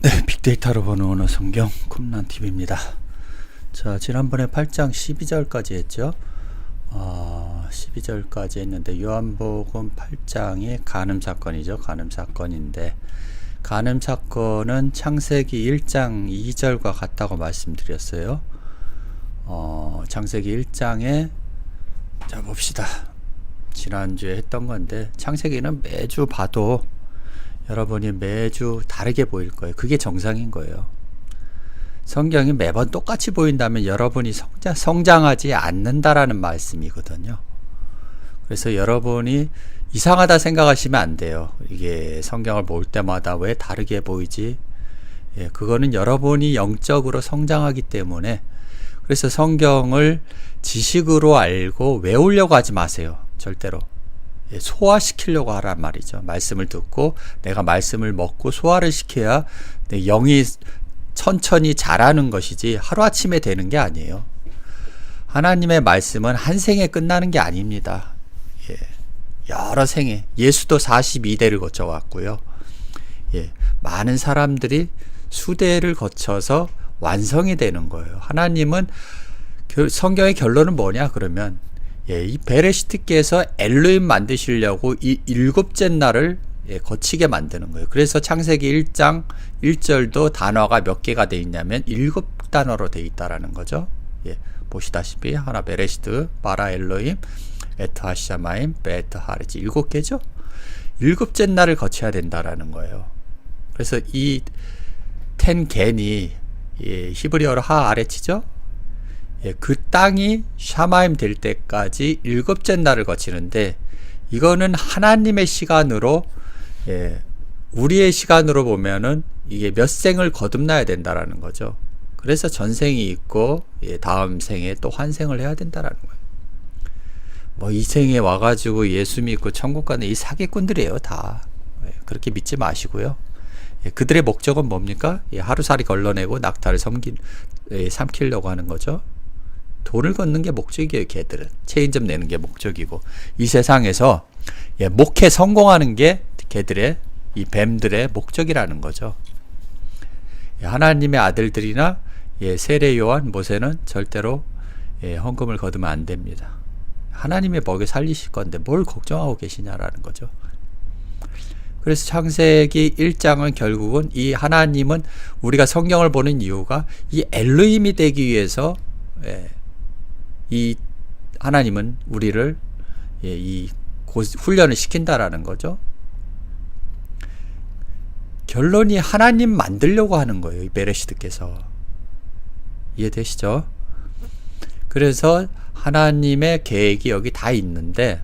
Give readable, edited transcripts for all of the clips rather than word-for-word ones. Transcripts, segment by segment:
네, 빅데이터로 보는 언어 성경 쿰란TV입니다. 자, 지난번에 8장 12절까지 했죠. 12절까지 했는데 요한복음 8장이 간음사건이죠. 간음사건인데 간음사건은 창세기 1장 2절과 같다고 말씀드렸어요. 창세기 1장에 자 봅시다. 지난주에 했던 건데 창세기는 매주 봐도 여러분이 매주 다르게 보일 거예요. 그게 정상인 거예요. 성경이 매번 똑같이 보인다면 여러분이 성장하지 않는다라는 말씀이거든요. 그래서 여러분이 이상하다 생각하시면 안 돼요. 이게 성경을 볼 때마다 왜 다르게 보이지? 그거는 여러분이 영적으로 성장하기 때문에. 그래서 성경을 지식으로 알고 외우려고 하지 마세요. 절대로. 소화시키려고 하란 말이죠. 말씀을 듣고 내가 말씀을 먹고 소화를 시켜야 내 영이 천천히 자라는 것이지 하루아침에 되는 게 아니에요. 하나님의 말씀은 한 생에 끝나는 게 아닙니다. 여러 생에, 예수도 42대를 거쳐왔고요. 많은 사람들이 수대를 거쳐서 완성이 되는 거예요. 하나님은 성경의 결론은 뭐냐 그러면 이 베레시트께서 엘로힘 만드시려고 이 일곱째 날을 거치게 만드는 거예요. 그래서 창세기 1장 1절도 단어가 몇 개가 되어 있냐면 7단어로 되어 있다라는 거죠. 보시다시피 하나 베레시트, 바라 엘로힘, 에트 하샤마임, 베트 하르지 7개죠. 7째 날을 거쳐야 된다라는 거예요. 그래서 이 텐겐이 히브리어로 하아레치죠. 그 땅이 샤마임 될 때까지 7째 날을 거치는데 이거는 하나님의 시간으로 우리의 시간으로 보면은 이게 몇 생을 거듭나야 된다라는 거죠. 그래서 전생이 있고 다음 생에 또 환생을 해야 된다라는 거예요. 뭐 이 생에 와가지고 예수 믿고 천국 가는 이 사기꾼들이에요 다. 그렇게 믿지 마시고요. 그들의 목적은 뭡니까? 하루살이 걸러내고 낙타를 삼키려고 하는 거죠. 돈을 걷는 게 목적이에요. 걔들은 체인점 내는 게 목적이고 이 세상에서 목회 성공하는 게 걔들의 이 뱀들의 목적이라는 거죠. 하나님의 아들들이나 세례 요한 모세는 절대로 헌금을 거두면 안 됩니다. 하나님의 먹여 살리실 건데 뭘 걱정하고 계시냐라는 거죠. 그래서 창세기 1장은 결국은 이 하나님은 우리가 성경을 보는 이유가 이 엘로힘이 되기 위해서 이 하나님은 우리를 이 훈련을 시킨다라는 거죠. 결론이 하나님 만들려고 하는 거예요. 이 베레시트께서. 이해되시죠? 그래서 하나님의 계획이 여기 다 있는데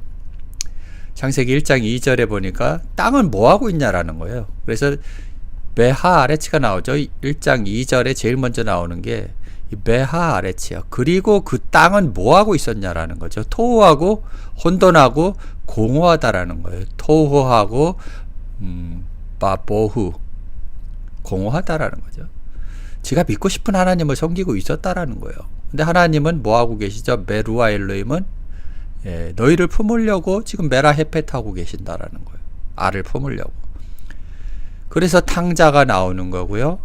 창세기 1장 2절에 보니까 땅은 뭐하고 있냐라는 거예요. 그래서 베하 아레치가 나오죠. 1장 2절에 제일 먼저 나오는 게 베하 아레치야. 그리고 그 땅은 뭐하고 있었냐라는 거죠. 토후하고 혼돈하고 공허하다라는 거예요. 토후하고 바보후 공허하다라는 거죠. 지가 믿고 싶은 하나님을 섬기고 있었다라는 거예요. 근데 하나님은 뭐하고 계시죠? 메루아 엘로힘은 너희를 품으려고 지금 메라 헤펫 하고 계신다라는 거예요. 알을 품으려고. 그래서 탕자가 나오는 거고요.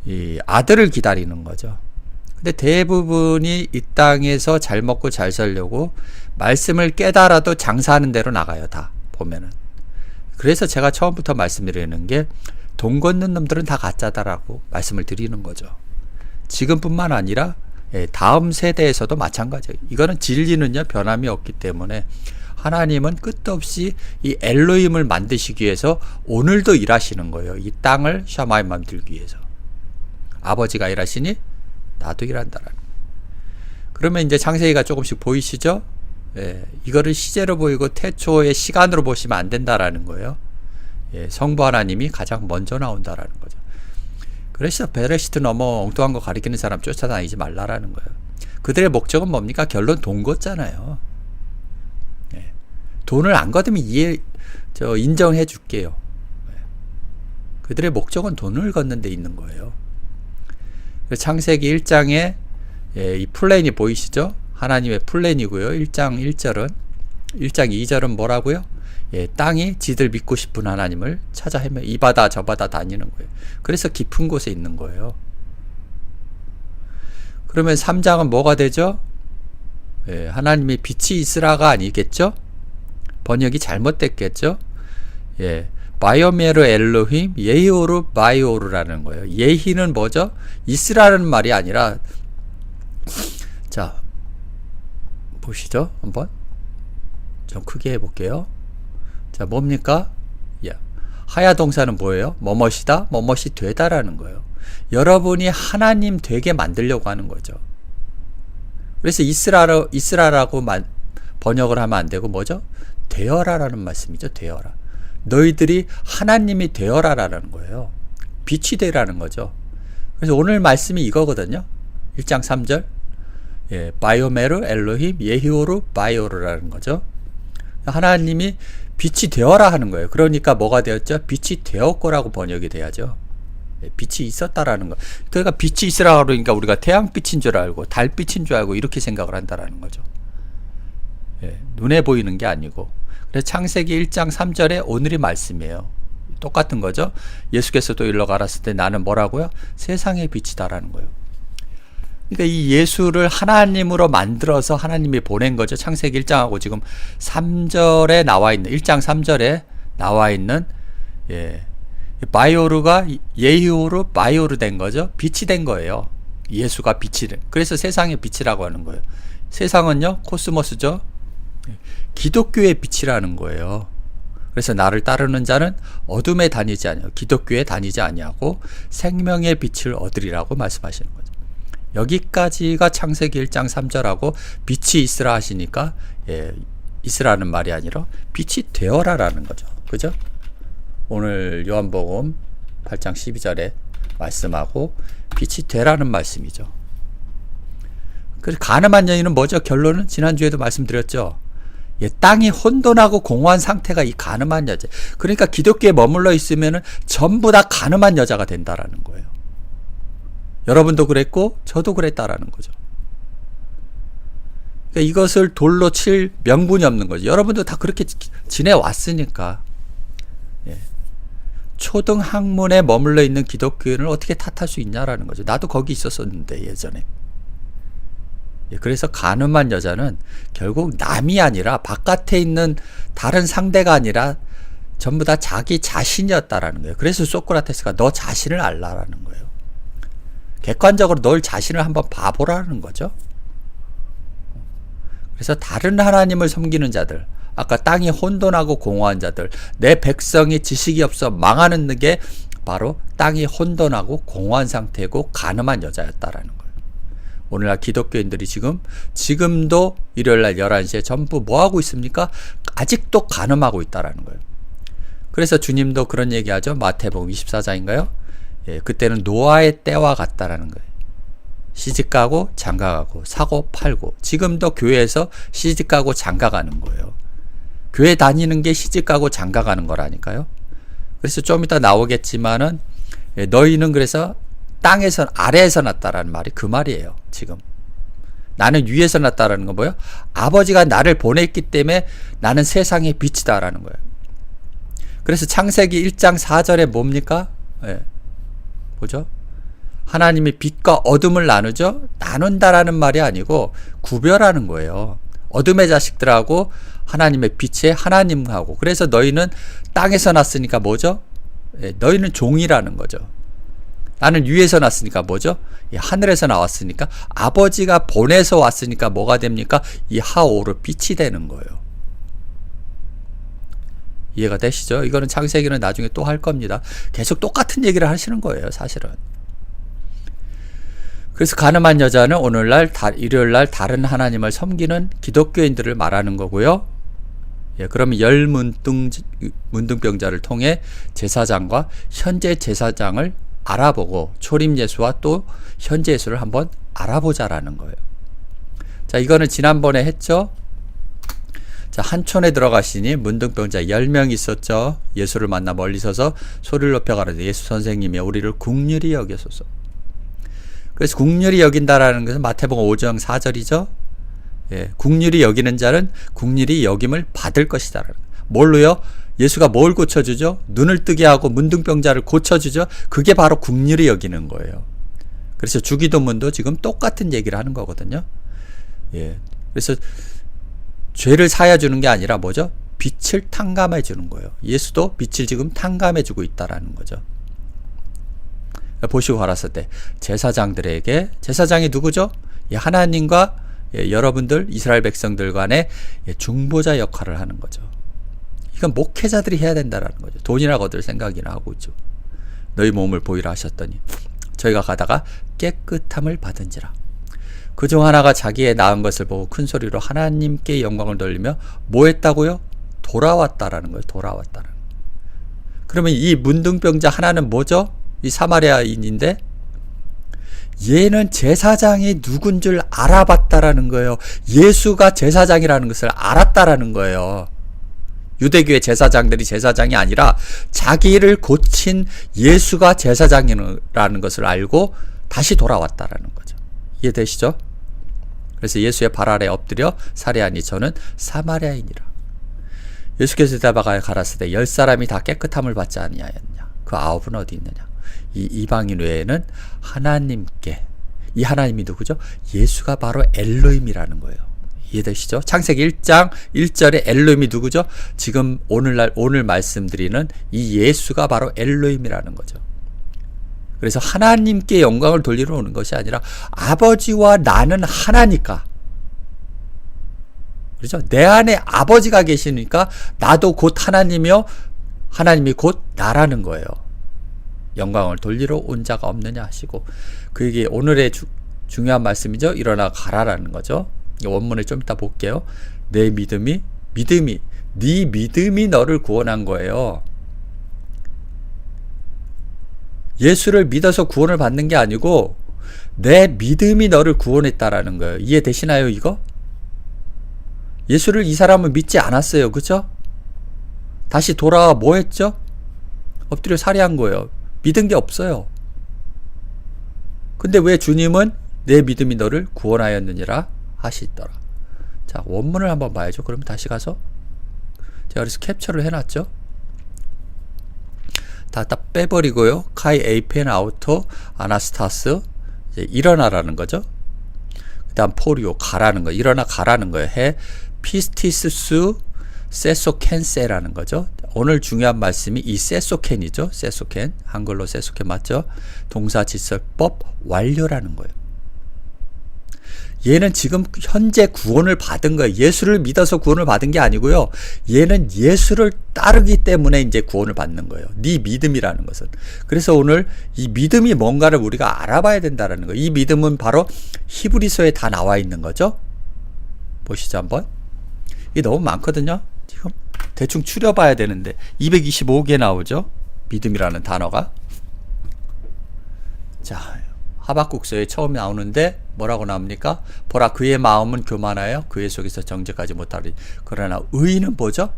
이 아들을 기다리는 거죠. 근데 대부분이 이 땅에서 잘 먹고 잘 살려고 말씀을 깨달아도 장사하는 대로 나가요. 다 보면은. 그래서 제가 처음부터 말씀드리는 게 돈 걷는 놈들은 다 가짜다라고 말씀을 드리는 거죠. 지금뿐만 아니라 다음 세대에서도 마찬가지예요. 이거는 진리는요 변함이 없기 때문에 하나님은 끝도 없이 이 엘로힘을 만드시기 위해서 오늘도 일하시는 거예요. 이 땅을 샤마임 만들기 위해서. 아버지가 일하시니 나도 일한다라는. 그러면 이제 창세기가 조금씩 보이시죠? 이거를 시제로 보이고 태초의 시간으로 보시면 안 된다라는 거예요. 성부 하나님이 가장 먼저 나온다라는 거죠. 그래서 베레시트 넘어 엉뚱한 거 가리키는 사람 쫓아다니지 말라라는 거예요. 그들의 목적은 뭡니까? 결론 돈 걷잖아요. 돈을 안 걷으면 인정해 줄게요. 그들의 목적은 돈을 걷는 데 있는 거예요. 창세기 1장에 이 플랜이 보이시죠? 하나님의 플랜이고요. 1장 1절은 1장 2절은 뭐라고요? 예, 땅이 지들 믿고 싶은 하나님을 찾아 헤매 이 바다 저 바다 다니는 거예요. 그래서 깊은 곳에 있는 거예요. 그러면 3장은 뭐가 되죠? 예, 하나님의 빛이 있으라가 아니겠죠? 번역이 잘못됐겠죠? 예, 바이오메르 엘로힘 예히오르 바이오르라는 거예요. 예히는 뭐죠? 있으라는 말이 아니라, 자 보시죠. 한번 좀 크게 해볼게요. 자, 뭡니까? 야, 하야 동사는 뭐예요? 뭐뭇이다? 뭐뭇이 되다라는 거예요. 여러분이 하나님 되게 만들려고 하는 거죠. 그래서 있으라라고 번역을 하면 안 되고 뭐죠? 되어라라는 말씀이죠. 되어라. 너희들이 하나님이 되어라라는 거예요. 빛이 되라는 거죠. 그래서 오늘 말씀이 이거거든요. 1장 3절. 예, 바이오메르 엘로힘 예히오르 바이오르라는 거죠. 하나님이 빛이 되어라 하는 거예요. 그러니까 뭐가 되었죠? 빛이 되었고라고 번역이 돼야죠. 빛이 있었다라는 거. 그러니까 빛이 있으라 그러니까 우리가 태양빛인 줄 알고 달빛인 줄 알고 이렇게 생각을 한다라는 거죠. 예, 눈에 보이는 게 아니고. 그래서 창세기 1장 3절에 오늘이 말씀이에요. 똑같은 거죠. 예수께서 또 일러 가랐을 때 나는 뭐라고요? 세상의 빛이다라는 거예요. 그러니까 이 예수를 하나님으로 만들어서 하나님이 보낸 거죠. 창세기 1장하고 지금 3절에 나와 있는 1장 3절에 나와 있는 예, 바이오르가 예히오르 바이오르 된 거죠. 빛이 된 거예요. 예수가 빛이 된. 그래서 세상의 빛이라고 하는 거예요. 세상은요 코스모스죠. 기독교의 빛이라는 거예요. 그래서 나를 따르는 자는 어둠에 다니지 아니하고 기독교에 다니지 아니하고 생명의 빛을 얻으리라고 말씀하시는 거죠. 여기까지가 창세기 1장 3절하고 빛이 있으라 하시니까 예, 있으라는 말이 아니라 빛이 되어라라는 거죠. 그죠? 오늘 요한복음 8장 12절에 말씀하고 빛이 되라는 말씀이죠. 그래서 가늠한 여인은 뭐죠? 결론은 지난주에도 말씀드렸죠. 예, 땅이 혼돈하고 공허한 상태가 이 가늠한 여자. 그러니까 기독교에 머물러 있으면은 전부 다 가늠한 여자가 된다라는 거예요. 여러분도 그랬고 저도 그랬다라는 거죠. 그러니까 이것을 돌로 칠 명분이 없는 거죠. 여러분도 다 그렇게 지내왔으니까. 예. 초등학문에 머물러 있는 기독교인을 어떻게 탓할 수 있냐라는 거죠. 나도 거기 있었었는데 예전에. 예, 그래서 가늠한 여자는 결국 남이 아니라 바깥에 있는 다른 상대가 아니라 전부 다 자기 자신이었다라는 거예요. 그래서 소크라테스가 너 자신을 알라라는 거예요. 객관적으로 널 자신을 한번 봐보라는 거죠. 그래서 다른 하나님을 섬기는 자들, 아까 땅이 혼돈하고 공허한 자들, 내 백성이 지식이 없어 망하는 게 바로 땅이 혼돈하고 공허한 상태고 가늠한 여자였다라는 거예요. 오늘날 기독교인들이 지금도 일요일날 11시에 전부 뭐하고 있습니까? 아직도 가늠하고 있다라는 거예요. 그래서 주님도 그런 얘기하죠. 마태복음 24장인가요? 예, 그때는 노아의 때와 같다라는 거예요. 시집가고 장가가고 사고 팔고. 지금도 교회에서 시집가고 장가가는 거예요. 교회 다니는 게 시집가고 장가가는 거라니까요. 그래서 좀 이따 나오겠지만은 예, 너희는 그래서 땅에서 아래에서 났다라는 말이 그 말이에요. 지금 나는 위에서 났다라는 건 뭐예요? 아버지가 나를 보냈기 때문에 나는 세상의 빛이다라는 거예요. 그래서 창세기 1장 4절에 뭡니까? 예. 보죠? 하나님이 빛과 어둠을 나누죠? 나눈다라는 말이 아니고 구별하는 거예요. 어둠의 자식들하고 하나님의 빛의 하나님하고. 그래서 너희는 땅에서 났으니까 뭐죠? 예, 너희는 종이라는 거죠. 나는 위에서 났으니까 뭐죠? 예, 하늘에서 나왔으니까 아버지가 보내서 왔으니까 뭐가 됩니까? 이 하오르 빛이 되는 거예요. 이해가 되시죠? 이거는 창세기는 나중에 또 할 겁니다. 계속 똑같은 얘기를 하시는 거예요, 사실은. 그래서 가늠한 여자는 오늘날 일요일날 다른 하나님을 섬기는 기독교인들을 말하는 거고요. 예, 그러면 열 문둥병자를 통해 제사장과 현재 제사장을 알아보고 초림 예수와 또 현재 예수를 한번 알아보자라는 거예요. 자, 이거는 지난번에 했죠. 자, 한촌에 들어가시니 문둥병자 10명 있었죠. 예수를 만나 멀리 서서 소리를 높여 가라되 예수 선생님이 우리를 국률이 여기소서. 그래서 국률이 여긴다라는 것은 마태복음 5장 4절이죠. 예, 국률이 여기는 자는 국률이 여김을 받을 것이다. 뭘로요? 예수가 뭘 고쳐주죠? 눈을 뜨게 하고 문둥병자를 고쳐주죠? 그게 바로 긍휼히 여기는 거예요. 그래서 주기도문도 지금 똑같은 얘기를 하는 거거든요. 예. 그래서 죄를 사여주는 게 아니라 뭐죠? 빛을 탕감해 주는 거예요. 예수도 빛을 지금 탕감해 주고 있다라는 거죠. 보시고 가라사 때 제사장들에게, 제사장이 누구죠? 예, 하나님과 여러분들 이스라엘 백성들 간의 중보자 역할을 하는 거죠. 이건 목회자들이 해야 된다라는 거죠. 돈이나 거둘 생각이나 하고 있죠. 너희 몸을 보이라 하셨더니 저희가 가다가 깨끗함을 받은지라. 그중 하나가 자기의 나은 것을 보고 큰 소리로 하나님께 영광을 돌리며 뭐 했다고요? 돌아왔다라는 거예요. 돌아왔다라는. 그러면 이 문둥병자 하나는 뭐죠? 이 사마리아인인데 얘는 제사장이 누군 줄 알아봤다라는 거예요. 예수가 제사장이라는 것을 알았다라는 거예요. 유대교의 제사장들이 제사장이 아니라 자기를 고친 예수가 제사장이라는 것을 알고 다시 돌아왔다라는 거죠. 이해되시죠? 그래서 예수의 발 아래 엎드려 살해하니 저는 사마리아인이라. 예수께서 대답하여 가라사대 10사람이 다 깨끗함을 받지 아니하였냐. 그 9은 어디 있느냐. 이 이방인 외에는 하나님께, 이 하나님이 누구죠? 예수가 바로 엘로힘이라는 거예요. 이해되시죠? 창세기 1장 1절에 엘로힘이 누구죠? 지금 오늘 말씀드리는 이 예수가 바로 엘로힘이라는 거죠. 그래서 하나님께 영광을 돌리러 오는 것이 아니라 아버지와 나는 하나니까, 그렇죠? 내 안에 아버지가 계시니까 나도 곧 하나님이요 하나님이 곧 나라는 거예요. 영광을 돌리러 온 자가 없느냐 하시고, 그게 오늘의 중요한 말씀이죠. 일어나 가라라는 거죠. 원문을 좀 이따 볼게요. 내 믿음이 네 믿음이 너를 구원한 거예요. 예수를 믿어서 구원을 받는 게 아니고 내 믿음이 너를 구원했다라는 거예요. 이해되시나요, 이거? 예수를 이 사람은 믿지 않았어요. 그죠? 다시 돌아와 뭐 했죠? 엎드려 살해한 거예요. 믿은 게 없어요. 근데 왜 주님은 내 믿음이 너를 구원하였느니라 하시더라. 자, 원문을 한번 봐야죠. 그러면 다시 가서 제가 그래서 캡처를 해놨죠. 다 빼버리고요. 카이 에이펜 아우토 아나스타스, 이제 일어나라는 거죠. 그 다음 포리오 가라는 거, 일어나 가라는 거예요. 해 피스티스 세소켄세라는 거죠. 오늘 중요한 말씀이 이 세소켄이죠. 세소켄, 한글로 세소켄 맞죠? 동사지설법 완료라는 거예요. 얘는 지금 현재 구원을 받은 거예요. 예수를 믿어서 구원을 받은 게 아니고요. 얘는 예수를 따르기 때문에 이제 구원을 받는 거예요. 네 믿음이라는 것은. 그래서 오늘 이 믿음이 뭔가를 우리가 알아봐야 된다는 거예요. 이 믿음은 바로 히브리서에 다 나와 있는 거죠. 보시죠 한번. 이게 너무 많거든요. 지금 대충 추려봐야 되는데 225개 나오죠. 믿음이라는 단어가. 자, 하박국서에 처음 나오는데 뭐라고 나옵니까? 보라 그의 마음은 교만하여 그의 속에서 정죄까지 못하리. 그러나 의인은 뭐죠?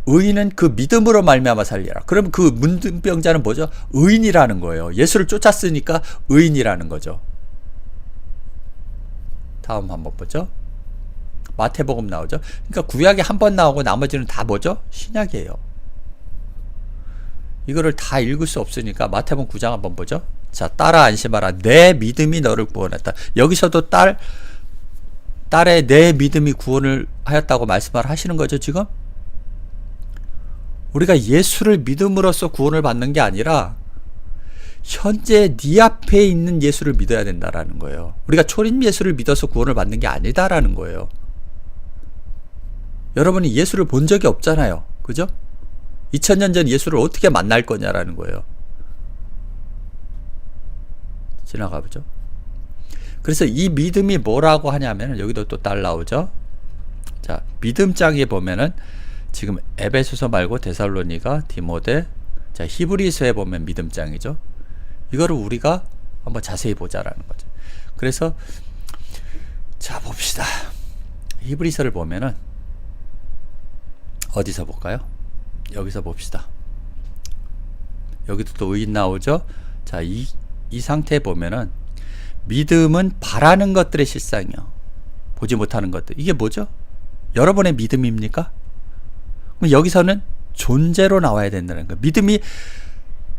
의인은 그 믿음으로 말미암아 살리라. 그럼 그 문둥병자는 뭐죠? 의인이라는 거예요. 예수를 쫓았으니까 의인이라는 거죠. 다음 한번 보죠. 마태복음 나오죠. 그러니까 구약에 한 번 나오고 나머지는 다 뭐죠? 신약이에요. 이거를 다 읽을 수 없으니까 마태복음 9장 한번 보죠. 자, 따라 안심하라. 내 믿음이 너를 구원했다. 여기서도 딸의 내 믿음이 구원을 하였다고 말씀을 하시는 거죠, 지금? 우리가 예수를 믿음으로써 구원을 받는 게 아니라 현재 네 앞에 있는 예수를 믿어야 된다라는 거예요. 우리가 초림 예수를 믿어서 구원을 받는 게 아니다라는 거예요. 여러분이 예수를 본 적이 없잖아요. 그죠? 2000년 전 예수를 어떻게 만날 거냐라는 거예요. 지나가 보죠. 그래서 이 믿음이 뭐라고 하냐면 여기도 또 딸 나오죠. 자, 믿음장에 보면은 지금 에베소서 말고 데살로니가, 디모데, 자, 히브리서에 보면 믿음장이죠. 이거를 우리가 한번 자세히 보자라는 거죠. 그래서 자, 봅시다. 히브리서를 보면은 어디서 볼까요? 여기서 봅시다. 여기도 또 의인 나오죠. 자, 이 상태에 보면은 믿음은 바라는 것들의 실상이요, 보지 못하는 것들. 이게 뭐죠? 여러분의 믿음입니까? 그럼 여기서는 존재로 나와야 된다는 거예요. 믿음이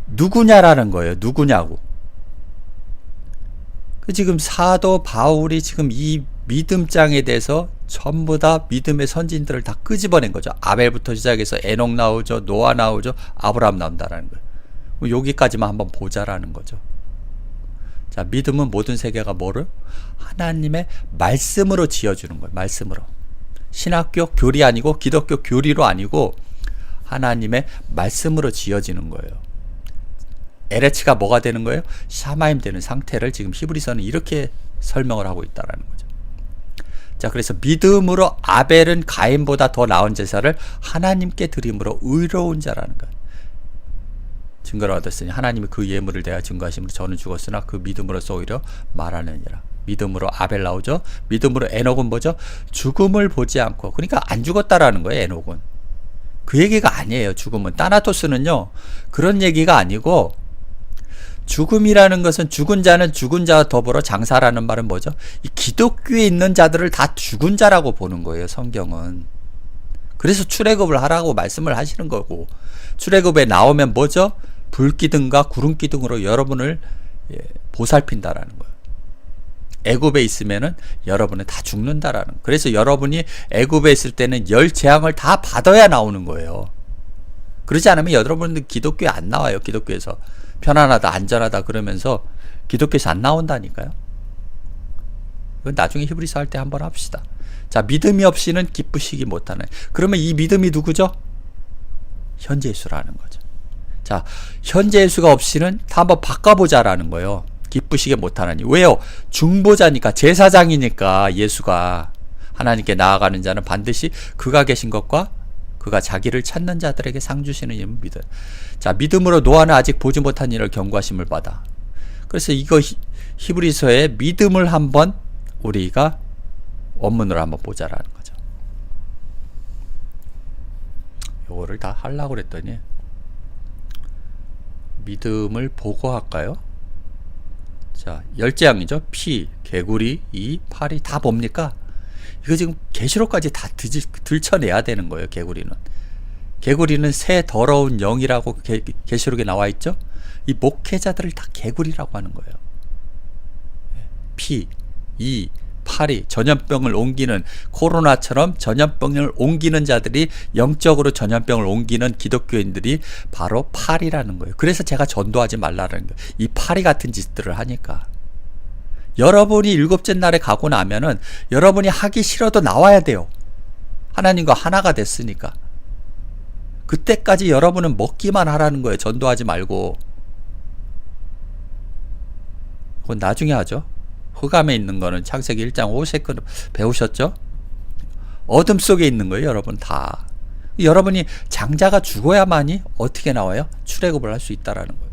누구냐라는 거예요. 누구냐고. 지금 사도 바울이 지금 이 믿음장에 대해서 전부 다 믿음의 선진들을 다 끄집어낸 거죠. 아벨부터 시작해서 에녹 나오죠. 노아 나오죠. 아브라함 나온다라는 거예요. 여기까지만 한번 보자라는 거죠. 자, 믿음은 모든 세계가 뭐를? 하나님의 말씀으로 지어주는 거예요. 말씀으로. 신학교 교리 아니고 기독교 교리로 아니고 하나님의 말씀으로 지어지는 거예요. 에레츠가 뭐가 되는 거예요? 샤마임 되는 상태를 지금 히브리서는 이렇게 설명을 하고 있다는 거죠. 자, 그래서 믿음으로 아벨은 가인보다 더 나은 제사를 하나님께 드림으로 의로운 자라는 거예요. 증거를 얻었으니 하나님이 그 예물을 대하 증거하심으로 저는 죽었으나 그 믿음으로써 오히려 말하느니라. 믿음으로 아벨 나오죠. 믿음으로 에녹은 뭐죠? 죽음을 보지 않고, 그러니까 안 죽었다라는 거예요. 에녹은 그 얘기가 아니에요. 죽음은 따나토스는요 그런 얘기가 아니고, 죽음이라는 것은 죽은 자는 죽은 자와 더불어 장사라는 말은 뭐죠? 이 기독교에 있는 자들을 다 죽은 자라고 보는 거예요. 성경은. 그래서 출애굽을 하라고 말씀을 하시는 거고, 출애굽에 나오면 뭐죠? 불기둥과 구름기둥으로 여러분을 보살핀다라는 거예요. 애굽에 있으면은 여러분은 다 죽는다라는 거예요. 그래서 여러분이 애굽에 있을 때는 열 재앙을 다 받아야 나오는 거예요. 그러지 않으면 여러분들 기독교에 안 나와요. 기독교에서 편안하다 안전하다 그러면서 기독교에서 안 나온다니까요. 이건 나중에 히브리서 할 때 한번 합시다. 자, 믿음이 없이는 기쁘시기 못하는. 그러면 이 믿음이 누구죠? 현재 예수라는 거죠. 자, 현재 예수가 없이는 다 한번 바꿔보자라는 거예요. 기쁘시게 못하나니. 왜요? 중보자니까, 제사장이니까. 예수가 하나님께 나아가는 자는 반드시 그가 계신 것과 그가 자기를 찾는 자들에게 상 주시는 이름을 믿어요. 자, 믿음으로 노아는 아직 보지 못한 일을 경고하심을 받아. 그래서 이거 히브리서의 믿음을 한번 우리가 원문으로 한번 보자라는 거죠. 요거를 다 하려고 그랬더니 믿음을 보고 할까요? 자, 열재앙이죠. 피, 개구리, 이, 파리 다 뭡니까? 이거 지금 계시록까지 다 들춰내야 되는 거예요. 개구리는 새 더러운 영이라고 계시록에 나와 있죠. 이 목회자들을 다 개구리라고 하는 거예요. 피, 이, 파리, 전염병을 옮기는, 코로나처럼 전염병을 옮기는 자들이, 영적으로 전염병을 옮기는 기독교인들이 바로 파리라는 거예요. 그래서 제가 전도하지 말라는 거예요. 이 파리 같은 짓들을 하니까. 여러분이 일곱째 날에 가고 나면은 여러분이 하기 싫어도 나와야 돼요. 하나님과 하나가 됐으니까. 그때까지 여러분은 먹기만 하라는 거예요. 전도하지 말고. 그건 나중에 하죠. 흑암에 있는 거는 창세기 1장 5세 배우셨죠? 어둠 속에 있는 거예요. 여러분 다. 여러분이 장자가 죽어야만이 어떻게 나와요? 출애굽을 할 수 있다라는 거예요.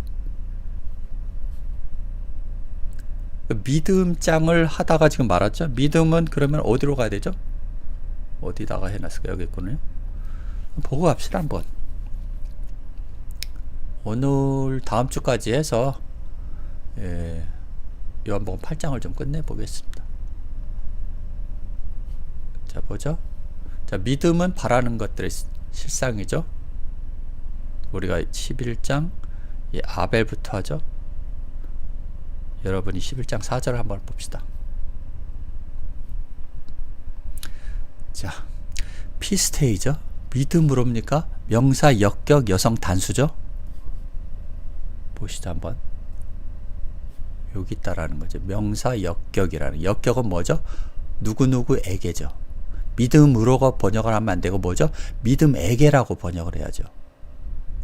믿음장을 하다가 지금 말았죠. 믿음은 그러면 어디로 가야 되죠? 어디다가 해놨을까? 여기 있군요. 보고 갑시다 한번. 오늘 다음 주까지 해서 요한복음 8장을 좀 끝내보겠습니다. 자, 보죠. 자, 믿음은 바라는 것들의 실상이죠. 우리가 11장 아벨부터 하죠. 여러분이 11장 4절을 한번 봅시다. 자, 피스테이죠. 믿음으로입니까? 명사, 역격, 여성 단수죠. 보시죠 한번. 여기 있다라는 거죠. 명사, 역격이라는. 역격은 뭐죠? 누구누구에게죠. 믿음으로가 번역을 하면 안 되고 뭐죠? 믿음에게라고 번역을 해야죠.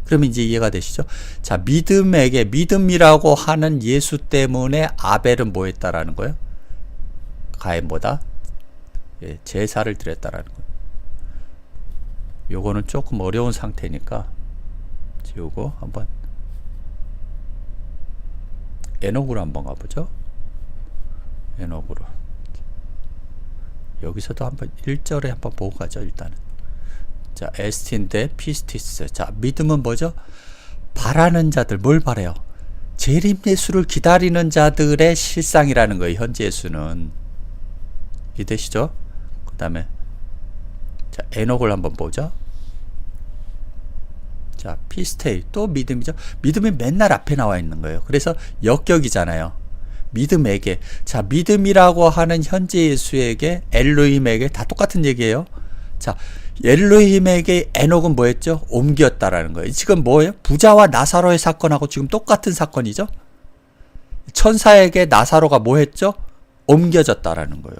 그러면 이제 이해가 되시죠? 자, 믿음에게, 믿음이라고 하는 예수 때문에 아벨은 뭐 했다라는 거예요? 가인보다 제사를 드렸다라는 거예요. 요거는 조금 어려운 상태니까 요거 한번 에녹으로 한번 가보죠. 에녹으로. 여기서도 한번 1절에 한번 보고 가죠. 일단은. 자, 에스틴데 피스티스. 자, 믿음은 뭐죠? 바라는 자들. 뭘 바래요? 재림 예수를 기다리는 자들의 실상이라는 거예요. 현재 예수는. 이해되시죠? 그 다음에 자, 에녹을 한번 보죠. 자, 피스테이 또 믿음이죠. 믿음이 맨날 앞에 나와 있는 거예요. 그래서 역격이잖아요. 믿음에게. 자, 믿음이라고 하는 현재 예수에게 엘로힘에게 다 똑같은 얘기예요. 자, 엘로힘에게 에녹은 뭐 했죠? 옮겼다라는 거예요. 지금 뭐예요? 부자와 나사로의 사건하고 지금 똑같은 사건이죠. 천사에게 나사로가 뭐 했죠? 옮겨졌다라는 거예요.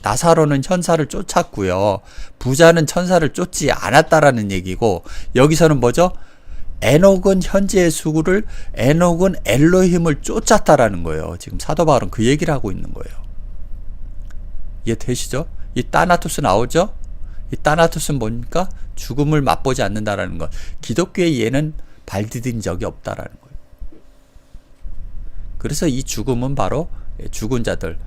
나사로는 천사를 쫓았고요. 부자는 천사를 쫓지 않았다라는 얘기고, 여기서는 뭐죠? 에녹은 현재 예수를, 에녹은 엘로힘을 쫓았다라는 거예요. 지금 사도 바울은 그 얘기를 하고 있는 거예요. 이해되시죠? 이 따나토스 나오죠? 이 따나토스는 뭡니까? 죽음을 맛보지 않는다라는 것. 기독교의 예는 발디딘 적이 없다라는 거예요. 그래서 이 죽음은 바로 죽은 자들,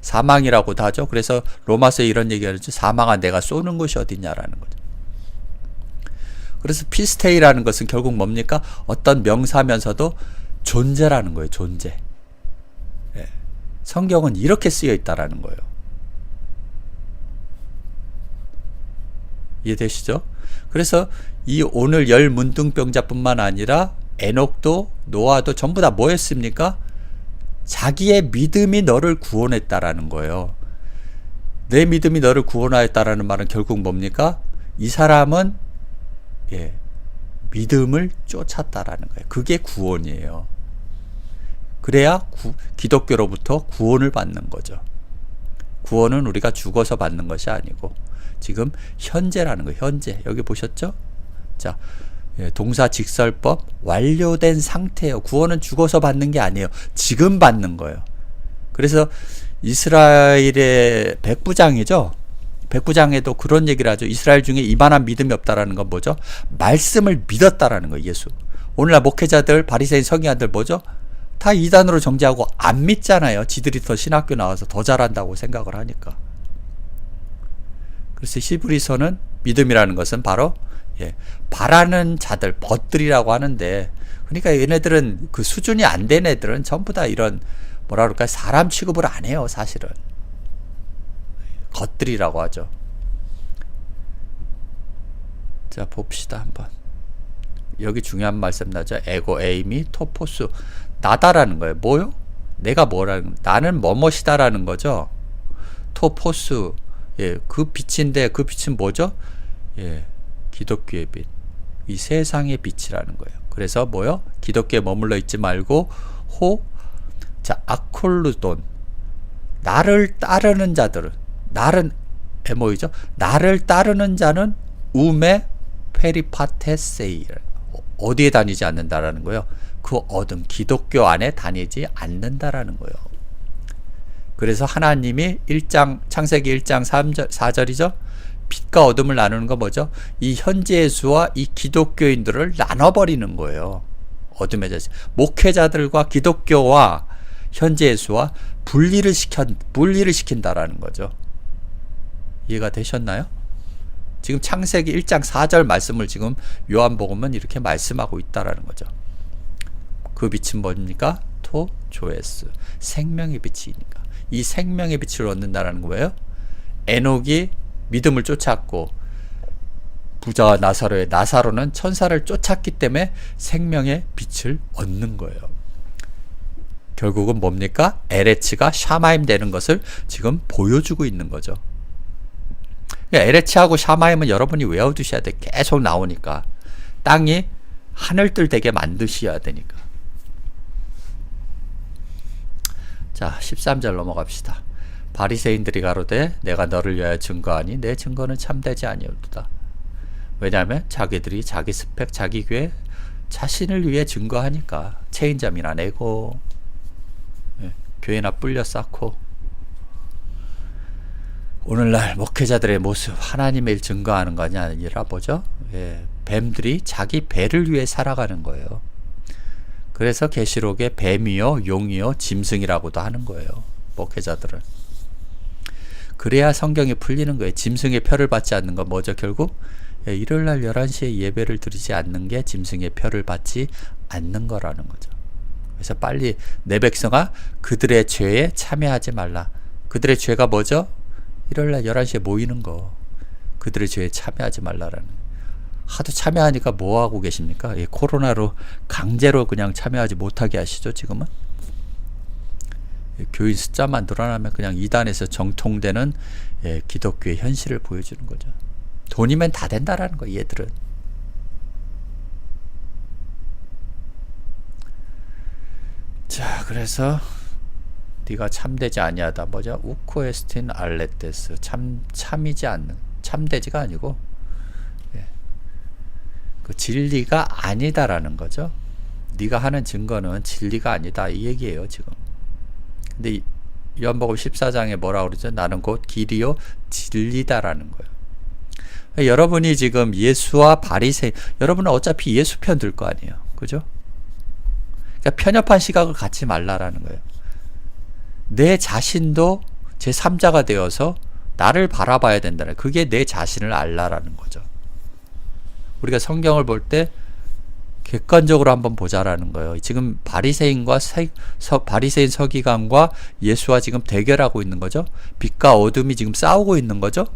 사망이라고도 하죠. 그래서 로마서에 이런 얘기가 있죠. 사망아 내가 쏘는 곳이 어디냐라는 거죠. 그래서 피스테이라는 것은 결국 뭡니까? 어떤 명사면서도 존재라는 거예요. 존재. 예. 성경은 이렇게 쓰여 있다라는 거예요. 이해되시죠? 그래서 이 오늘 열 문둥병자뿐만 아니라 에녹도 노아도 전부 다 뭐 했습니까? 자기의 믿음이 너를 구원했다라는 거예요. 내 믿음이 너를 구원하였다라는 말은 결국 뭡니까? 이 사람은 믿음을 쫓았다라는 거예요. 그게 구원이에요. 그래야 기독교로부터 구원을 받는 거죠. 구원은 우리가 죽어서 받는 것이 아니고 지금 현재라는 거예요. 현재. 여기 보셨죠? 자, 동사 직설법 완료된 상태예요. 구원은 죽어서 받는 게 아니에요. 지금 받는 거예요. 그래서 이스라엘의 백부장이죠. 백부장에도 그런 얘기를 하죠. 이스라엘 중에 이만한 믿음이 없다라는 건 뭐죠? 말씀을 믿었다라는 거예요. 예수. 오늘날 목회자들, 바리새인 서기관들 뭐죠? 다 이단으로 정죄하고 안 믿잖아요. 지들이 더 신학교 나와서 더 잘한다고 생각을 하니까. 그래서 히브리서는 믿음이라는 것은 바로 바라는 자들, 벗들이라고 하는데, 그러니까 얘네들은 그 수준이 안 된 애들은 전부 다 이런 뭐라 그럴까 사람 취급을 안 해요. 사실은 것들이라고 하죠. 자, 봅시다 한번. 여기 중요한 말씀 나죠. 에고, 에이미, 토포스. 나다라는 거예요. 뭐요? 내가 뭐라는, 나는 뭐뭇이다라는 거죠. 토포스. 그 빛인데 그 빛은 뭐죠? 기독교의 빛. 이 세상의 빛이라는 거예요. 그래서 뭐요? 기독교에 머물러 있지 말고 자, 아콜루돈. 나를 따르는 자들은, 뭐이죠? 나를 따르는 자는 우메 페리파테세이. 어디에 다니지 않는다라는 거예요? 그 어둠, 기독교 안에 다니지 않는다라는 거예요. 그래서 하나님이 창세기 1장 4절이죠? 빛과 어둠을 나누는 거 뭐죠? 이 현재 예수와 이 기독교인들을 나눠버리는 거예요. 어둠의 자식. 목회자들과 기독교와 현재 예수와 분리를 시킨다라는 거죠. 이해가 되셨나요? 지금 창세기 1장 4절 말씀을 지금 요한복음은 이렇게 말씀하고 있다라는 거죠. 그 빛은 뭡니까? 조에스. 생명의 빛이니까. 이 생명의 빛을 얻는다라는 거예요. 에녹이 믿음을 쫓았고 부자와 나사로는 천사를 쫓았기 때문에 생명의 빛을 얻는 거예요. 결국은 뭡니까? 에레치가 샤마임 되는 것을 지금 보여주고 있는 거죠. 에레치하고 샤마임은 여러분이 외워두셔야 돼. 계속 나오니까. 땅이 하늘들 되게 만드셔야 되니까. 자, 13절 넘어갑시다. 바리새인들이 가로되 내가 너를 위하여 증거하니 내 증거는 참되지 아니오도다. 왜냐하면 자기들이 자기 스펙, 자기 교회 자신을 위해 증거하니까. 체인점이나 내고 교회나 뿔려 쌓고. 오늘날 목회자들의 모습 하나님의 일 증거하는 것이 아니라 뭐죠? 뱀들이 자기 배를 위해 살아가는 거예요. 그래서 계시록에 뱀이요 용이요 짐승이라고도 하는 거예요. 목회자들은. 그래야 성경이 풀리는 거예요. 짐승의 표를 받지 않는 건 뭐죠? 결국 일요일날 11시에 예배를 드리지 않는 게 짐승의 표를 받지 않는 거라는 거죠. 그래서 빨리 내 백성아 그들의 죄에 참여하지 말라. 그들의 죄가 뭐죠? 일요일날 11시에 모이는 거. 그들의 죄에 참여하지 말라라는. 하도 참여하니까 뭐 하고 계십니까? 예, 코로나로 강제로 그냥 참여하지 못하게 하시죠, 지금은. 예, 교인 숫자만 늘어나면 그냥 이단에서 정통되는 예, 기독교의 현실을 보여주는 거죠. 돈이면 다 된다라는 거예요, 얘들은. 자, 그래서 네가 참되지 아니하다. 뭐죠? 우코에스틴 알레테스. 참이지 않는. 참되지가 아니고 예. 그 진리가 아니다라는 거죠. 네가 하는 증거는 진리가 아니다 이 얘기예요 지금. 근데 요한복음 14장에 뭐라 그러죠? 나는 곧 길이요 진리다라는 거예요. 여러분이 지금 예수와 바리새인, 여러분은 어차피 예수 편 들 거 아니에요, 그죠? 그러니까 편협한 시각을 갖지 말라라는 거예요. 내 자신도 제3자가 되어서 나를 바라봐야 된다는, 그게 내 자신을 알라라는 거죠. 우리가 성경을 볼 때 객관적으로 한번 보자라는 거예요. 지금 바리새인과 바리새인 서기관과 예수와 지금 대결하고 있는 거죠. 빛과 어둠이 지금 싸우고 있는 거죠.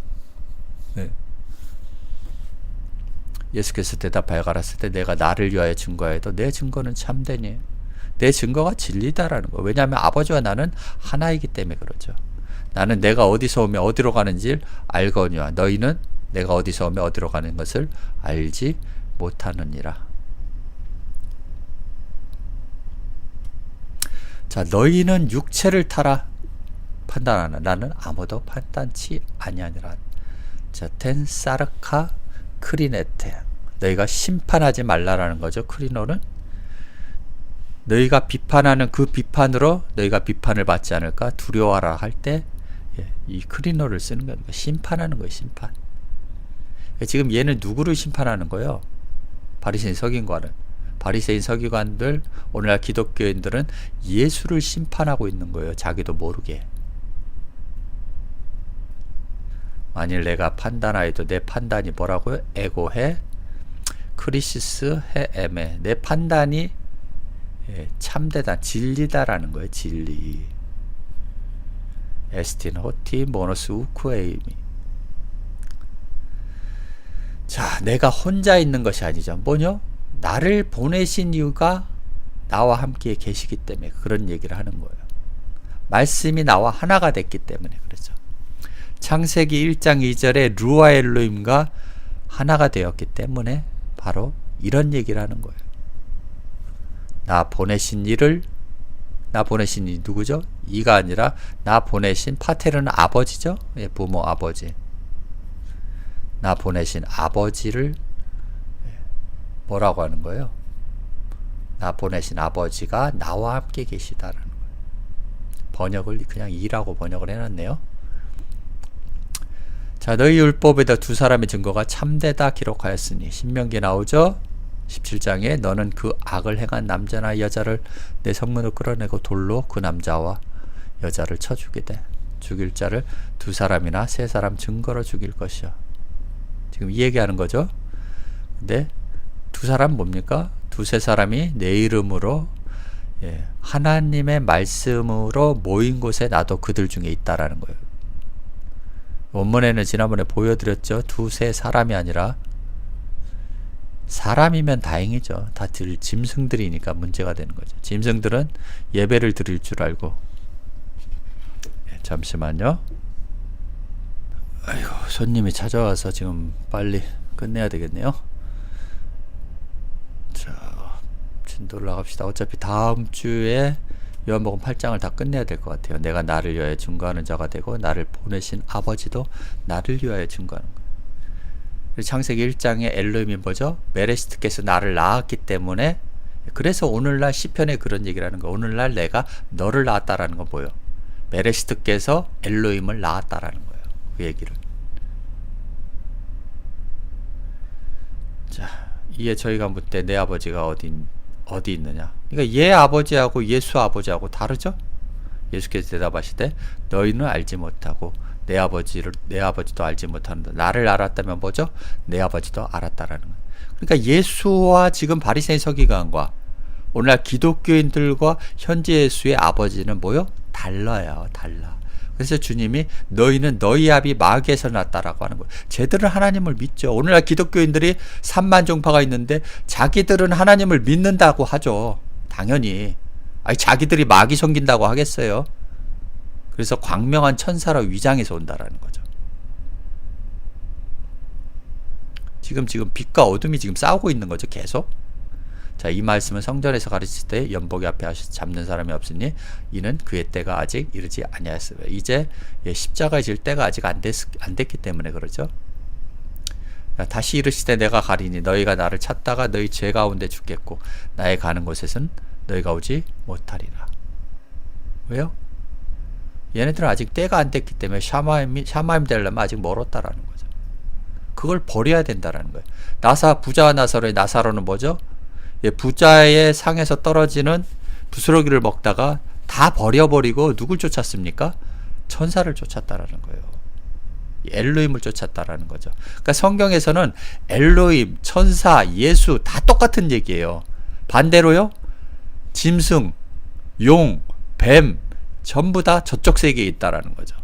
네. 예수께서 대답하여 가라사대 때 내가 나를 위하여 증거해도 내 증거는 참되니 내 증거가 진리다라는 거예요. 왜냐하면 아버지와 나는 하나이기 때문에 그러죠. 나는 내가 어디서 오며 어디로 가는지 알거니와 너희는 내가 어디서 오며 어디로 가는 것을 알지 못하느니라. 자, 너희는 육체를 타라 판단하나 나는 아무도 판단치 아니하니라. 자, 텐 사르카 크리네테. 너희가 심판하지 말라라는 거죠. 크리노는 너희가 비판하는 그 비판으로 너희가 비판을 받지 않을까 두려워하라 할 때 이 크리노를 쓰는 거예요. 심판하는 거예요. 심판. 지금 얘는 누구를 심판하는 거예요? 바리새인 서기관은. 바리새인 서기관들, 오늘날 기독교인들은 예수를 심판하고 있는 거예요. 자기도 모르게. 만일 내가 판단하여도 내 판단이 뭐라고요? 에고해 크리시스 해 에메. 내 판단이 참되다, 진리다라는 거예요. 진리. 에스틴 호티 모노스 우쿠에이미. 자, 내가 혼자 있는 것이 아니죠. 뭐냐? 나를 보내신 이유가 나와 함께 계시기 때문에 그런 얘기를 하는 거예요. 말씀이 나와 하나가 됐기 때문에 그렇죠. 창세기 1장 2절에 루아 엘로힘과 하나가 되었기 때문에 바로 이런 얘기를 하는 거예요. 나 보내신 이 누구죠? 이가 아니라 나 보내신 파테르는 아버지죠? 예, 부모 아버지. 나 보내신 아버지를 뭐라고 하는 거예요? 나 보내신 아버지가 나와 함께 계시다라는 거예요. 번역을 그냥 이라고 번역을 해놨네요. 자, 너희 율법에다 두 사람의 증거가 참되다 기록하였으니 신명기에 나오죠? 17장에 너는 그 악을 행한 남자나 여자를 내 성문으로 끌어내고 돌로 그 남자와 여자를 쳐 죽이되 죽일 자를 두 사람이나 세 사람 증거로 죽일 것이야. 지금 이 얘기하는 거죠. 근데 두 사람 뭡니까? 두세 사람이 내 이름으로 하나님의 말씀으로 모인 곳에 나도 그들 중에 있다라는 거예요. 원문에는 지난번에 보여드렸죠. 두세 사람이 아니라 사람이면 다행이죠. 다 짐승들이니까 문제가 되는 거죠. 짐승들은 예배를 드릴 줄 알고. 잠시만요. 아이고, 손님이 찾아와서 지금 빨리 끝내야 되겠네요. 자, 진도를 나갑시다. 어차피 다음 주에 요한복음 8장을 다 끝내야 될 것 같아요. 내가 나를 위하여 증거하는 자가 되고 나를 보내신 아버지도 나를 위하여 증거하는 거예요. 창세기 1장에 엘로힘이 뭐죠? 메레시트께서 나를 낳았기 때문에, 그래서 오늘날 시편에 그런 얘기를 하는 거예요. 오늘날 내가 너를 낳았다라는 건 뭐예요? 메레시트께서 엘로힘을 낳았다라는 거예요. 그 얘기를. 자, 이에 저희가 묻을 때 내 아버지가 어디 있느냐? 그러니까 얘 아버지하고 예수 아버지하고 다르죠? 예수께서 대답하시되 너희는 알지 못하고 내 아버지도 알지 못하는데 나를 알았다면 뭐죠? 내 아버지도 알았다라는 거예요. 그러니까 예수와 지금 바리새인 서기관과 오늘날 기독교인들과 현재 예수의 아버지는 뭐요? 달라요. 달라. 그래서 주님이 너희는 너희 아비 마귀에서 났다라고 하는 거예요. 쟤들은 하나님을 믿죠. 오늘날 기독교인들이 3만 종파가 있는데 자기들은 하나님을 믿는다고 하죠. 당연히. 아니 자기들이 마귀 섬긴다고 하겠어요. 그래서 광명한 천사로 위장해서 온다라는 거죠. 지금 빛과 어둠이 지금 싸우고 있는 거죠. 계속. 자, 이 말씀은 성전에서 가르칠 때 연복이 앞에 잡는 사람이 없으니 이는 그의 때가 아직 이르지 아니하였으며 이제 십자가에 질 때가 아직 안 됐기 때문에 그러죠. 다시 이르시되 내가 가리니 너희가 나를 찾다가 너희 죄 가운데 죽겠고 나의 가는 곳에선 너희가 오지 못하리라. 왜요? 얘네들은 아직 때가 안 됐기 때문에 샤마임 되려면 아직 멀었다라는 거죠. 그걸 버려야 된다라는 거예요. 부자와 나사로의 나사로는 뭐죠? 부자의 상에서 떨어지는 부스러기를 먹다가 다 버려버리고 누굴 쫓았습니까? 천사를 쫓았다라는 거예요. 엘로힘을 쫓았다라는 거죠. 그러니까 성경에서는 엘로힘, 천사, 예수 다 똑같은 얘기예요. 반대로요, 짐승, 용, 뱀 전부 다 저쪽 세계에 있다라는 거죠.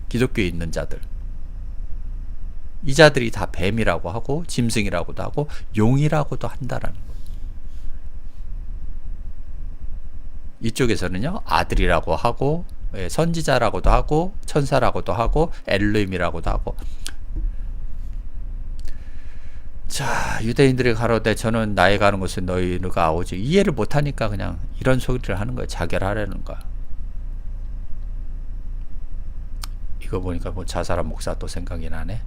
기독교에 있는 자들. 이 자들이 다 뱀이라고 하고 짐승이라고도 하고 용이라고도 한다라는 거예요. 이쪽에서는요, 아들이라고 하고 선지자라고도 하고 천사라고도 하고 엘로힘이라고도 하고. 자, 유대인들이 가로되 저는 나의 가는 곳에 너희가 오지. 이해를 못하니까 그냥 이런 소리를 하는 거예요. 자결하려는 거야. 이거 보니까 뭐 자살한 목사 또 생각이 나네.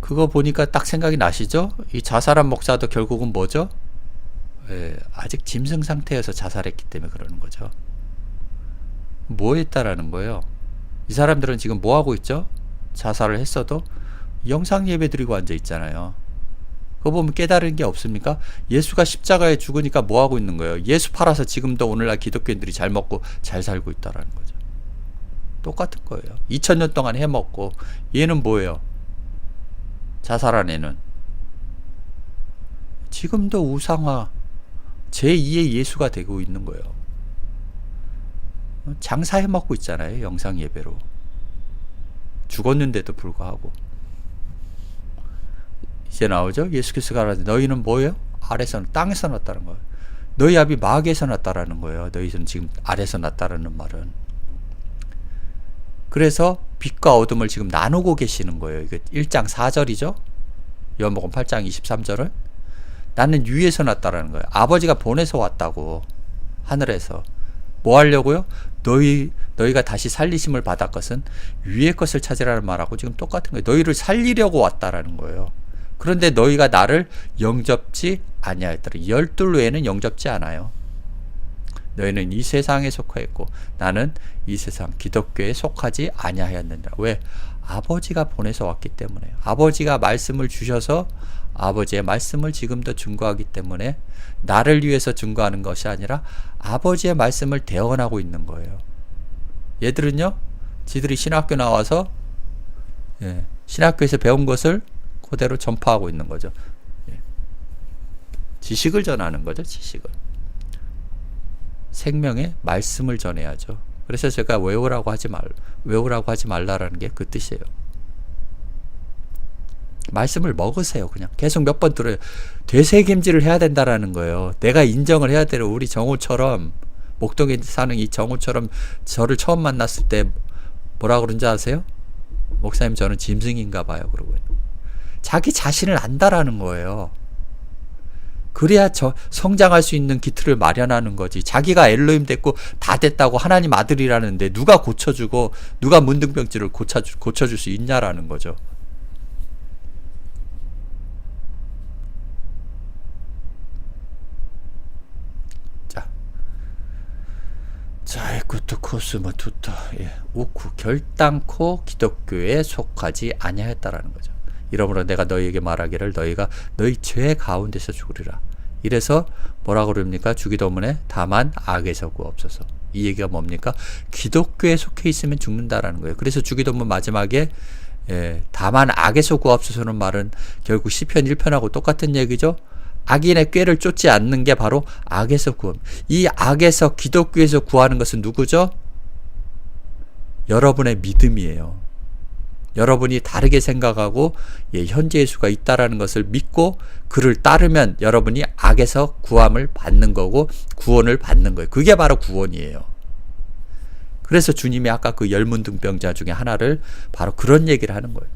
그거 보니까 딱 생각이 나시죠? 이 자살한 목사도 결국은 뭐죠? 아직 짐승 상태에서 자살했기 때문에 그러는 거죠. 뭐 했다라는 거예요? 이 사람들은 지금 뭐 하고 있죠? 자살을 했어도 영상 예배 드리고 앉아 있잖아요. 그거 보면 깨달은 게 없습니까? 예수가 십자가에 죽으니까 뭐 하고 있는 거예요? 예수 팔아서 지금도 오늘날 기독교인들이 잘 먹고 잘 살고 있다라는 거죠. 똑같은 거예요. 2000년 동안 해먹고. 얘는 뭐예요? 자살한 애는 지금도 우상화 제2의 예수가 되고 있는 거예요. 장사해 먹고 있잖아요. 영상 예배로. 죽었는데도 불구하고. 이제 나오죠. 예수께서 가라사대 너희는 뭐예요? 아래서 땅에서 났다는 거예요. 너희 아비 마귀에서 났다라는 거예요. 너희는 지금 아래서 났다라는 말은. 그래서 빛과 어둠을 지금 나누고 계시는 거예요. 이게 1장 4절이죠. 요한복음 8장 23절은 나는 위에서 났다라는 거예요. 아버지가 보내서 왔다고. 하늘에서. 뭐 하려고요? 너희가 다시 살리심을 받을 것은 위의 것을 찾으라는 말하고 지금 똑같은 거예요. 너희를 살리려고 왔다라는 거예요. 그런데 너희가 나를 영접지 아니하였더라. 12 외에는 영접지 않아요. 너희는 이 세상에 속하였고 나는 이 세상 기독교에 속하지 아니하였느니라. 왜? 아버지가 보내서 왔기 때문에. 아버지가 말씀을 주셔서 아버지의 말씀을 지금도 증거하기 때문에 나를 위해서 증거하는 것이 아니라 아버지의 말씀을 대언하고 있는 거예요. 얘들은요, 지들이 신학교 나와서 신학교에서 배운 것을 그대로 전파하고 있는 거죠. 지식을 전하는 거죠. 지식을. 생명의 말씀을 전해야죠. 그래서 제가 외우라고 하지 말라라는 게 그 뜻이에요. 말씀을 먹으세요. 그냥 계속 몇 번 들어요. 되새김질을 해야 된다라는 거예요. 내가 인정을 해야 돼요. 우리 정우처럼, 목동에 사는 이 정우처럼 저를 처음 만났을 때 뭐라 그런지 아세요? 목사님 저는 짐승인가 봐요. 그러고 자기 자신을 안다라는 거예요. 그래야 성장할 수 있는 기틀을 마련하는 거지. 자기가 엘로힘 됐고 다 됐다고 하나님 아들이라는데 누가 고쳐주고 누가 문둥병증을 고쳐줄 수 있냐라는 거죠. 자, 에쿠트 코스모 투터 우쿠 결단코 기독교에 속하지 아니하였다라는 거죠. 이러므로 내가 너희에게 말하기를 너희가 너희 죄 가운데서 죽으리라. 이래서 뭐라 그럽니까? 주기도문에 다만 악에서 구하옵소서. 이 얘기가 뭡니까? 기독교에 속해 있으면 죽는다라는 거예요. 그래서 주기도문 마지막에 다만 악에서 구하옵소서는 말은 결국 시편 1편하고 똑같은 얘기죠. 악인의 꾀를 쫓지 않는 게 바로 악에서 구원. 이 악에서 기독교에서 구하는 것은 누구죠? 여러분의 믿음이에요. 여러분이 다르게 생각하고 현재 예수가 있다라는 것을 믿고 그를 따르면 여러분이 악에서 구함을 받는 거고 구원을 받는 거예요. 그게 바로 구원이에요. 그래서 주님이 아까 그 열문둥병자 중에 하나를 바로 그런 얘기를 하는 거예요.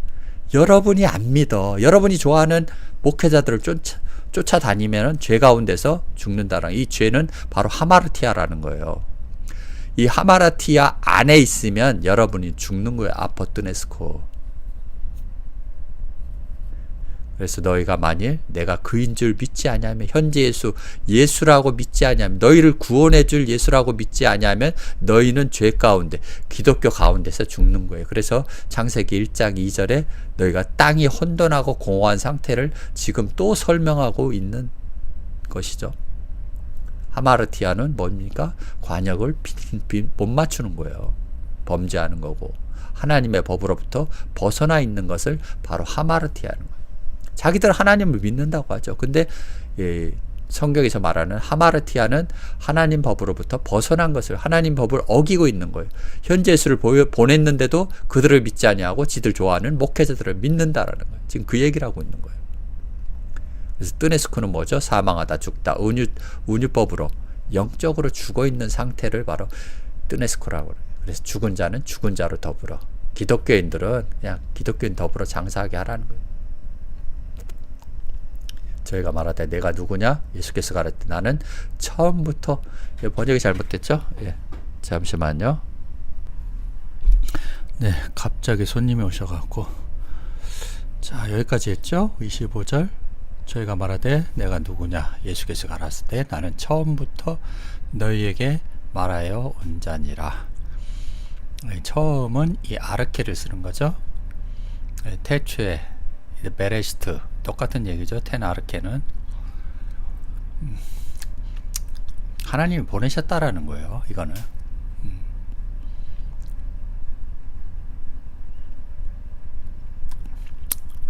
여러분이 안 믿어. 여러분이 좋아하는 목회자들을 쫓아다니면 죄 가운데서 죽는다라는, 이 죄는 바로 하마르티아라는 거예요. 이 하마르티아 안에 있으면 여러분이 죽는 거예요. 아포뜨네스코. 그래서 너희가 만일 내가 그인 줄 믿지 아니하면, 현재 예수라고 믿지 아니하면, 너희를 구원해 줄 예수라고 믿지 아니하면 너희는 죄 가운데, 기독교 가운데서 죽는 거예요. 그래서 창세기 1장 2절에 너희가 땅이 혼돈하고 공허한 상태를 지금 또 설명하고 있는 것이죠. 하마르티아는 뭡니까? 관역을 못 맞추는 거예요. 범죄하는 거고, 하나님의 법으로부터 벗어나 있는 것을 바로 하마르티아는 거예요. 자기들 하나님을 믿는다고 하죠. 근데 성경에서 말하는 하마르티아는 하나님 법으로부터 벗어난 것을, 하나님 법을 어기고 있는 거예요. 현재 예수를 보냈는데도 그들을 믿지 아니하고 지들 좋아하는 목회자들을 믿는다라는 거예요. 지금 그 얘기를 하고 있는 거예요. 그래서 뜨네스코는 뭐죠? 사망하다 죽다. 운유법으로 영적으로 죽어있는 상태를 바로 뜨네스코라고 그래요. 그래서 죽은 자는 죽은 자로 더불어, 기독교인들은 그냥 기독교인 더불어 장사하게 하라는 거예요. 저희가 말할 내가 누구냐? 예수께서 가르칠 나는 처음부터, 번역이 잘못됐죠? 잠시만요. 네, 갑자기 손님이 오셔갖고, 자, 여기까지 했죠? 25절. 저희가 말하되 내가 누구냐? 예수께서 가라사대 때 나는 처음부터 너희에게 말하여 온 자니라. 처음은 이 아르케를 쓰는 거죠. 태초에 베레시트 똑같은 얘기죠. 텐 아르케는 하나님이 보내셨다라는 거예요. 이거는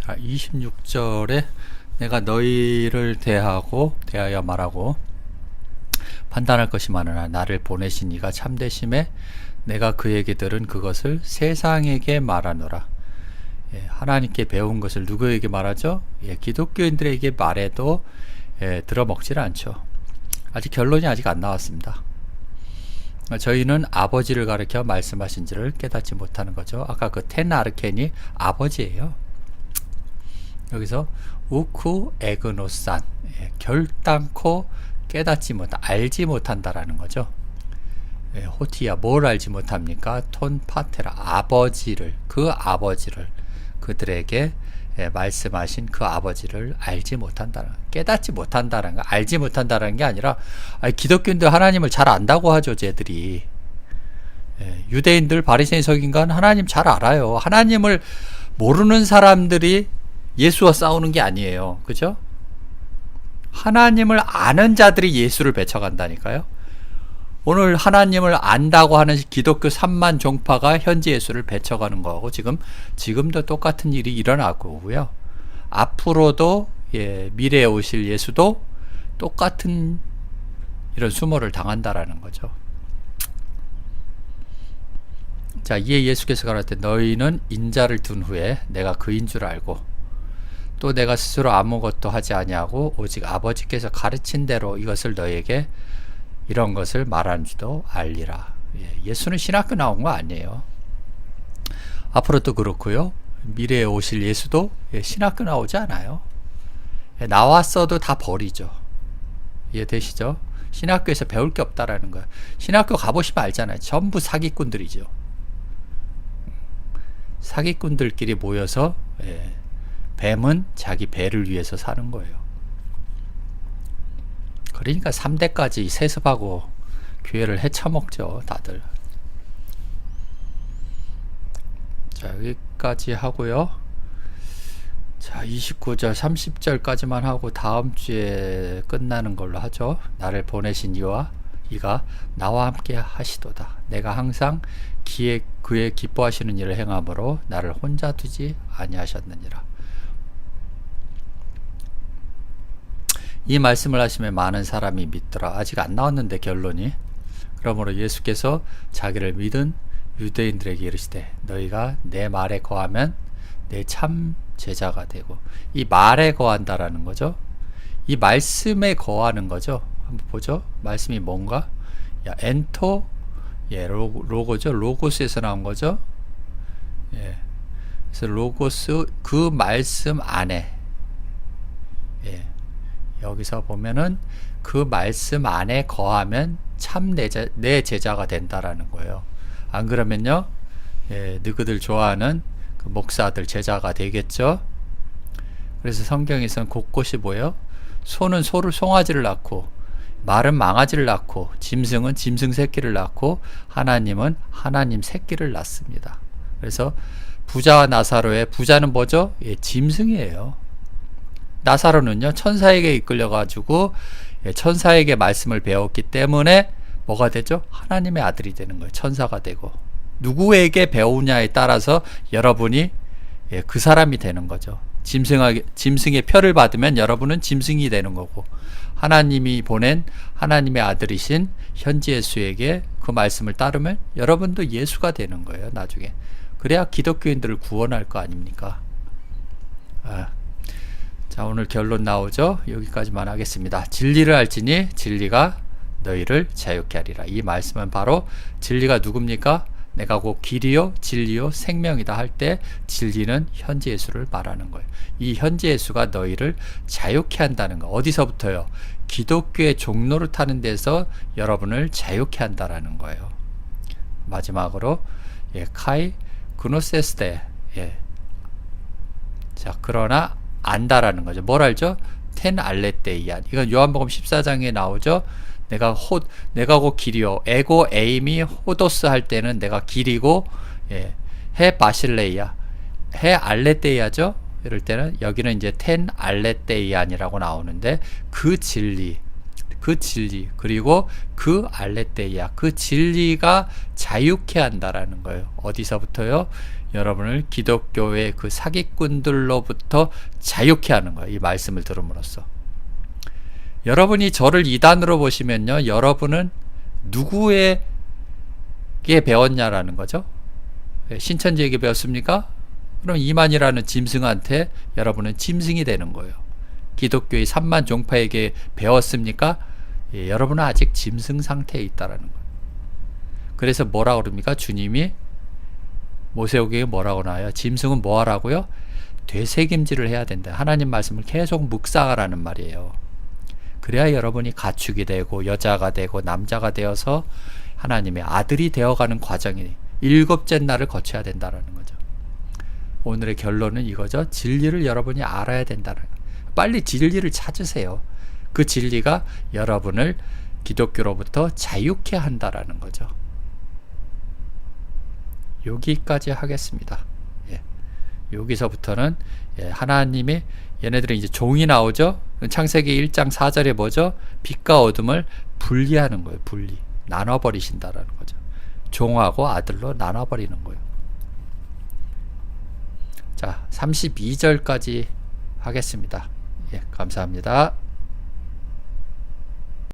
26절에 내가 너희를 대하여 말하고 판단할 것이 많으나 나를 보내신 이가 참되심에 내가 그에게 들은 그것을 세상에게 말하노라. 하나님께 배운 것을 누구에게 말하죠? 기독교인들에게 말해도 들어먹질 않죠. 아직 결론이 아직 안 나왔습니다. 저희는 아버지를 가리켜 말씀하신지를 깨닫지 못하는 거죠. 아까 그 텐 아르켄이 아버지예요. 여기서 우쿠 에그노산, 결단코 깨닫지 못한, 알지 못한다라는 거죠. 호티야, 뭘 알지 못합니까? 톤 파테라, 아버지를, 그들에게 말씀하신 그 아버지를 알지 못한다는, 깨닫지 못한다는 거, 알지 못한다는 게 아니라, 기독교인들 하나님을 잘 안다고 하죠, 쟤들이. 유대인들, 바리새인 서기관 하나님 잘 알아요. 하나님을 모르는 사람들이 예수와 싸우는 게 아니에요. 그죠? 하나님을 아는 자들이 예수를 배척한다니까요. 오늘 하나님을 안다고 하는 기독교 3만 종파가 현재 예수를 배척하는 거하고 지금도 똑같은 일이 일어나고요. 앞으로도 미래에 오실 예수도 똑같은 이런 수모를 당한다라는 거죠. 자, 이에 예수께서 가라사대 너희는 인자를 둔 후에 내가 그인 줄 알고 또 내가 스스로 아무것도 하지 아니하고 오직 아버지께서 가르친 대로 이것을 너희에게 이런 것을 말하는 줄도 알리라. 예수는 신학교 나온 거 아니에요. 앞으로도 그렇고요. 미래에 오실 예수도 신학교 나오지 않아요. 나왔어도 다 버리죠. 이해되시죠? 신학교에서 배울 게 없다라는 거예요. 신학교 가보시면 알잖아요. 전부 사기꾼들이죠. 사기꾼들끼리 모여서 뱀은 자기 배를 위해서 사는 거예요. 그러니까 3대까지 세습하고 교회를 헤쳐먹죠, 다들. 자, 여기까지 하고요. 자, 29절, 30절까지만 하고 다음 주에 끝나는 걸로 하죠. 나를 보내신 이가 나와 함께 하시도다. 내가 항상 그의 기뻐하시는 일을 행함으로 나를 혼자 두지 아니하셨느니라. 이 말씀을 하시면 많은 사람이 믿더라. 아직 안 나왔는데 결론이. 그러므로 예수께서 자기를 믿은 유대인들에게 이르시되 너희가 내 말에 거하면 내 참 제자가 되고, 이 말에 거한다라는 거죠. 이 말씀에 거하는 거죠. 한번 보죠. 말씀이 뭔가? 엔토, 로고죠. 로고스에서 나온 거죠. 예. 그래서 로고스, 그 말씀 안에, 예. 여기서 보면은 그 말씀 안에 거하면 참 내 제자가 된다라는 거예요. 안 그러면요, 예, 너희들 좋아하는 그 목사들 제자가 되겠죠. 그래서 성경에서는 곳곳이 뭐예요? 소는 송아지를 낳고, 말은 망아지를 낳고, 짐승은 짐승 새끼를 낳고, 하나님은 하나님 새끼를 낳습니다. 그래서 부자와 나사로의, 부자는 뭐죠? 예, 짐승이에요. 나사로는요, 천사에게 이끌려가지고 천사에게 말씀을 배웠기 때문에 뭐가 되죠? 하나님의 아들이 되는 거예요. 천사가 되고. 누구에게 배우냐에 따라서 여러분이 그 사람이 되는 거죠. 짐승의 표를 받으면 여러분은 짐승이 되는 거고, 하나님이 보낸 하나님의 아들이신 현지 예수에게 그 말씀을 따르면 여러분도 예수가 되는 거예요. 나중에. 그래야 기독교인들을 구원할 거 아닙니까? 자, 오늘 결론 나오죠? 여기까지만 하겠습니다. 진리를 알지니 진리가 너희를 자유케 하리라. 이 말씀은 바로 진리가 누굽니까? 내가 곧 길이요 진리요 생명이다 할 때 진리는 현지 예수를 말하는 거예요. 이 현지 예수가 너희를 자유케 한다는 거. 어디서부터요? 기독교의 종로를 타는 데서 여러분을 자유케 한다라는 거예요. 마지막으로 카이 그노세스테. 자, 그러나 안다라는 거죠. 뭘 알죠? 텐 알레테이안. 이건 요한복음 14장에 나오죠. 내가 곧 길이요. 에고 에이미 호도스 할 때는 내가 길이고, 해 바실레이아, 해 알레테이아죠. 이럴 때는 여기는 이제 텐 알레테이안이라고 나오는데, 그 진리 그리고 그 알레테이아, 그 진리가 자유케 한다라는 거예요. 어디서부터요? 여러분을 기독교의 그 사기꾼들로부터 자유케 하는 거예요. 이 말씀을 들음으로써. 여러분이 저를 이단으로 보시면요, 여러분은 누구에게 배웠냐라는 거죠. 신천지에게 배웠습니까? 그럼 이만이라는 짐승한테 여러분은 짐승이 되는 거예요. 기독교의 3만 종파에게 배웠습니까? 여러분은 아직 짐승 상태에 있다라는 거예요. 그래서 뭐라 그럽니까? 주님이 모세오경에 뭐라고 나와요? 짐승은 뭐 하라고요? 되새김질을 해야 된다. 하나님 말씀을 계속 묵상하라는 말이에요. 그래야 여러분이 가축이 되고 여자가 되고 남자가 되어서 하나님의 아들이 되어가는 과정이 7째 날을 거쳐야 된다는 거죠. 오늘의 결론은 이거죠. 진리를 여러분이 알아야 된다는 거예요. 빨리 진리를 찾으세요. 그 진리가 여러분을 기독교로부터 자유케 한다라는 거죠. 여기까지 하겠습니다. 여기서부터는 하나님이, 얘네들은 이제 종이 나오죠. 창세기 1장 4절에 뭐죠? 빛과 어둠을 분리하는 거예요. 분리. 나눠버리신다라는 거죠. 종하고 아들로 나눠버리는 거예요. 자, 32절까지 하겠습니다. 감사합니다.